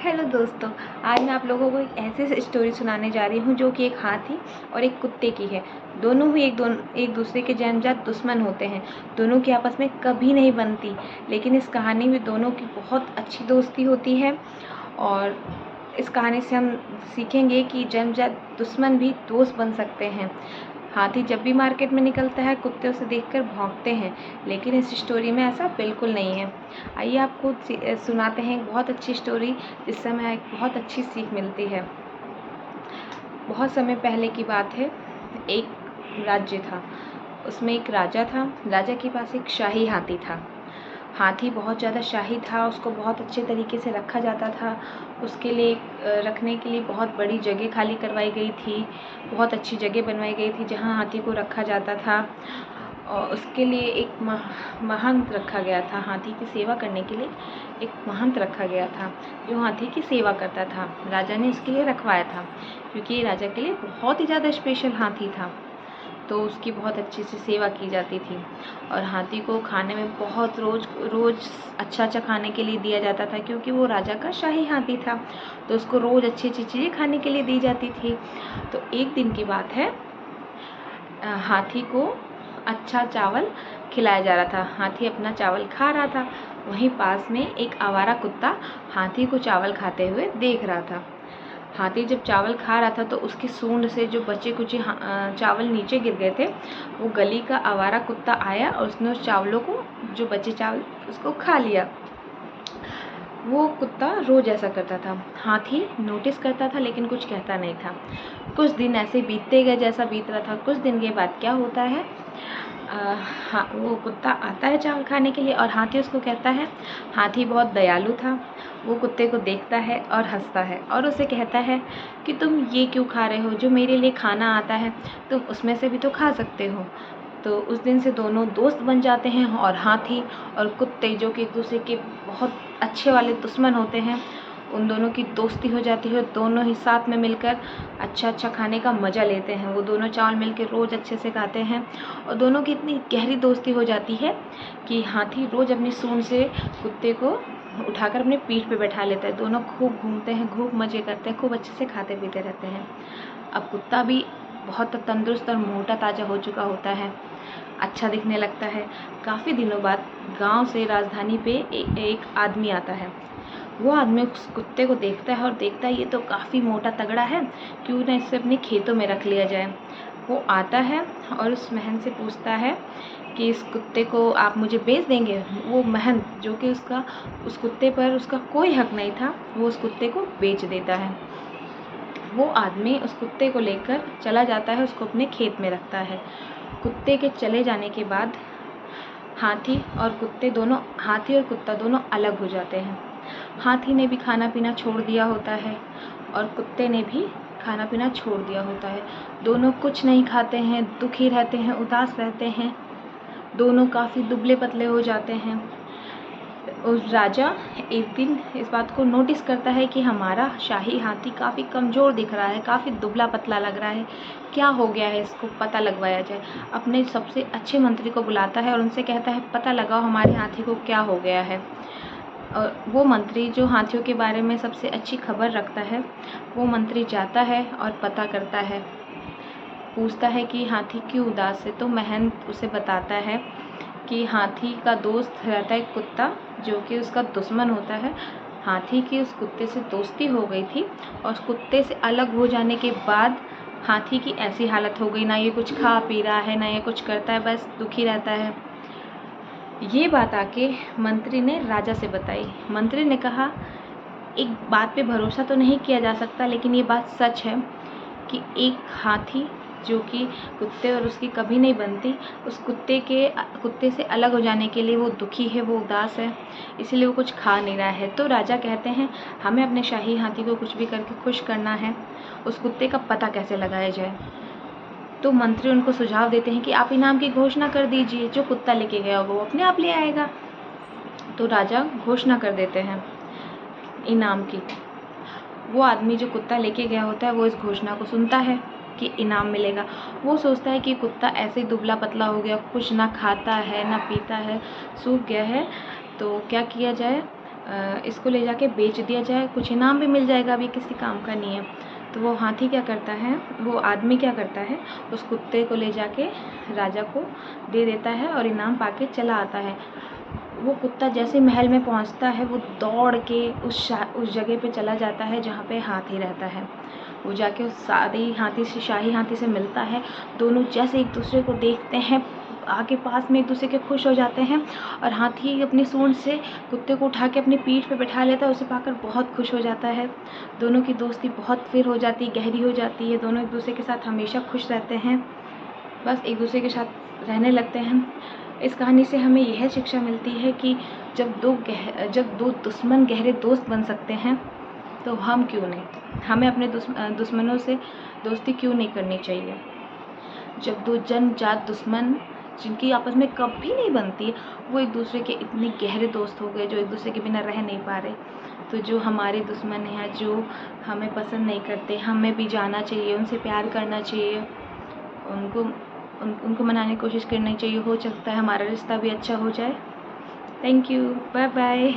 Hello दोस्तों, आज मैं आप लोगों को एक ऐसी स्टोरी सुनाने जा रही हूँ जो कि एक हाथी और एक कुत्ते की है। दोनों ही एक दूसरे के जन्मजात दुश्मन होते हैं। दोनों की आपस में कभी नहीं बनती, लेकिन इस कहानी में दोनों की बहुत अच्छी दोस्ती होती है। और इस कहानी से हम सीखेंगे कि जन्मजात दुश्मन भी दोस्त बन सकते हैं। हाथी जब भी मार्केट में निकलता है कुत्ते उसे देखकर भौंकते हैं, लेकिन इस स्टोरी में ऐसा बिल्कुल नहीं है। आइए आपको सुनाते हैं एक बहुत अच्छी स्टोरी, जिससे हमें एक बहुत अच्छी सीख मिलती है। बहुत समय पहले की बात है। एक राज्य था, उसमें एक राजा था। राजा के पास एक शाही हाथी था। हाथी बहुत ज़्यादा शाही था, उसको बहुत अच्छे तरीके से रखा जाता था। उसके लिए रखने के लिए बहुत बड़ी जगह खाली करवाई गई थी, बहुत अच्छी जगह बनवाई गई थी जहाँ हाथी को रखा जाता था। और उसके लिए एक महंत रखा गया था। हाथी की सेवा करने के लिए एक महंत रखा गया था जो हाथी की सेवा करता था। राजा ने इसके लिए रखवाया था क्योंकि ये राजा के लिए बहुत ही ज़्यादा स्पेशल हाथी था, तो उसकी बहुत अच्छे से सेवा की जाती थी। और हाथी को खाने में बहुत रोज़ अच्छा खाने के लिए दिया जाता था, क्योंकि वो राजा का शाही हाथी था, तो उसको रोज़ अच्छी अच्छी चीज़ें खाने के लिए दी जाती थी। तो एक दिन की बात है, हाथी को अच्छा चावल खिलाया जा रहा था। हाथी अपना चावल खा रहा था। वहीं पास में एक आवारा कुत्ता हाथी को चावल खाते हुए देख रहा था। हाथी जब चावल खा रहा था तो उसकी सूंड से जो बचे कुचे चावल नीचे गिर गए थे, वो गली का आवारा कुत्ता आया और उसने उस चावलों को, जो बचे चावल, उसको खा लिया। वो कुत्ता रोज़ ऐसा करता था। हाथी नोटिस करता था लेकिन कुछ कहता नहीं था। कुछ दिन ऐसे बीतते गए जैसा बीत रहा था। कुछ दिन के बाद क्या होता है, वो कुत्ता आता है चावल खाने के लिए और हाथी उसको कहता है। हाथी बहुत दयालु था। वो कुत्ते को देखता है और हंसता है और उसे कहता है कि तुम ये क्यों खा रहे हो, जो मेरे लिए खाना आता है तुम उसमें से भी तो खा सकते हो। तो उस दिन से दोनों दोस्त बन जाते हैं और हाथी और कुत्ते, जो कि एक दूसरे के बहुत अच्छे वाले दुश्मन होते हैं, उन दोनों की दोस्ती हो जाती है। दोनों ही साथ में मिलकर अच्छा खाने का मज़ा लेते हैं। वो दोनों चावल मिलकर रोज़ अच्छे से खाते हैं और दोनों की इतनी गहरी दोस्ती हो जाती है कि हाथी रोज़ अपनी सूंड से कुत्ते को उठाकर अपनी पीठ पे बैठा लेता है। दोनों खूब घूमते हैं, खूब मज़े करते हैं, खूब अच्छे से खाते पीते रहते हैं। अब कुत्ता भी बहुत तंदुरुस्त और मोटा ताज़ा हो चुका होता है, अच्छा दिखने लगता है। काफ़ी दिनों बाद गांव से राजधानी पे एक आदमी आता है। वो आदमी उस कुत्ते को देखता है और देखता है ये तो काफ़ी मोटा तगड़ा है, क्यों ना इसे अपने खेतों में रख लिया जाए। वो आता है और उस महंत से पूछता है कि इस कुत्ते को आप मुझे बेच देंगे। वो महंत, जो कि उस कुत्ते पर उसका कोई हक नहीं था, वो उस कुत्ते को बेच देता है। वो आदमी उस कुत्ते को लेकर चला जाता है, उसको अपने खेत में रखता है। कुत्ते के चले जाने के बाद हाथी और कुत्ता दोनों अलग हो जाते हैं। हाथी ने भी खाना पीना छोड़ दिया होता है और कुत्ते ने भी खाना पीना छोड़ दिया होता है। दोनों कुछ नहीं खाते हैं, दुखी रहते हैं, उदास रहते हैं। दोनों काफ़ी दुबले पतले हो जाते हैं। उस राजा एक दिन इस बात को नोटिस करता है कि हमारा शाही हाथी काफ़ी कमज़ोर दिख रहा है, काफ़ी दुबला पतला लग रहा है, क्या हो गया है, इसको पता लगवाया जाए। अपने सबसे अच्छे मंत्री को बुलाता है और उनसे कहता है पता लगाओ हमारे हाथी को क्या हो गया है। और वो मंत्री, जो हाथियों के बारे में सबसे अच्छी खबर रखता है, वो मंत्री जाता है और पता करता है, पूछता है कि हाथी क्यों उदास है। तो महंत उसे बताता है कि हाथी का दोस्त रहता है कुत्ता, जो कि उसका दुश्मन होता है। हाथी की उस कुत्ते से दोस्ती हो गई थी और उस कुत्ते से अलग हो जाने के बाद हाथी की ऐसी हालत हो गई, ना ये कुछ खा पी रहा है, ना ये कुछ करता है, बस दुखी रहता है। ये बात आके मंत्री ने राजा से बताई। मंत्री ने कहा एक बात पे भरोसा तो नहीं किया जा सकता, लेकिन ये बात सच है कि एक हाथी जो कि कुत्ते और उसकी कभी नहीं बनती, उस कुत्ते से अलग हो जाने के लिए वो दुखी है, वो उदास है, इसीलिए वो कुछ खा नहीं रहा है। तो राजा कहते हैं हमें अपने शाही हाथी को कुछ भी करके खुश करना है, उस कुत्ते का पता कैसे लगाया जाए। तो मंत्री उनको सुझाव देते हैं कि आप इनाम की घोषणा कर दीजिए, जो कुत्ता लेके गया वो अपने आप ले आएगा। तो राजा घोषणा कर देते हैं इनाम की। वो आदमी जो कुत्ता लेके गया होता है वो इस घोषणा को सुनता है कि इनाम मिलेगा। वो सोचता है कि कुत्ता ऐसे ही दुबला पतला हो गया, कुछ ना खाता है ना पीता है, सूख गया है, तो क्या किया जाए। इसको ले जाके बेच दिया जाए, कुछ इनाम भी मिल जाएगा, अभी किसी काम का नहीं है। तो वो हाथी क्या करता है, वो आदमी क्या करता है, उस कुत्ते को ले जाके राजा को दे देता है और इनाम पाके चला आता है। वो कुत्ता जैसे महल में पहुंचता है, वो दौड़ के उस जगह पे चला जाता है जहाँ पे हाथी रहता है। वो जाके उस शाही हाथी से मिलता है। दोनों जैसे एक दूसरे को देखते हैं, आके पास में एक दूसरे के खुश हो जाते हैं, और हाथी अपनी सूंड से कुत्ते को उठा के अपनी पीठ पे बैठा लेता है। उसे पाकर बहुत खुश हो जाता है। दोनों की दोस्ती बहुत फिर हो जाती है, गहरी हो जाती है। दोनों एक दूसरे के साथ हमेशा खुश रहते हैं, बस एक दूसरे के साथ रहने लगते हैं। इस कहानी से हमें यह शिक्षा मिलती है कि जब दो दुश्मन गहरे दोस्त बन सकते हैं तो हम क्यों नहीं, हमें अपने दुश्मनों से दोस्ती क्यों नहीं करनी चाहिए। जब दो जन्मजात दुश्मन जिनकी आपस में कभी नहीं बनती, वो एक दूसरे के इतने गहरे दोस्त हो गए जो एक दूसरे के बिना रह नहीं पा रहे। तो जो हमारे दुश्मन हैं, जो हमें पसंद नहीं करते, हमें भी जाना चाहिए, उनसे प्यार करना चाहिए, उनको मनाने की कोशिश करनी चाहिए। हो सकता है हमारा रिश्ता भी अच्छा हो जाए। Thank you, bye bye.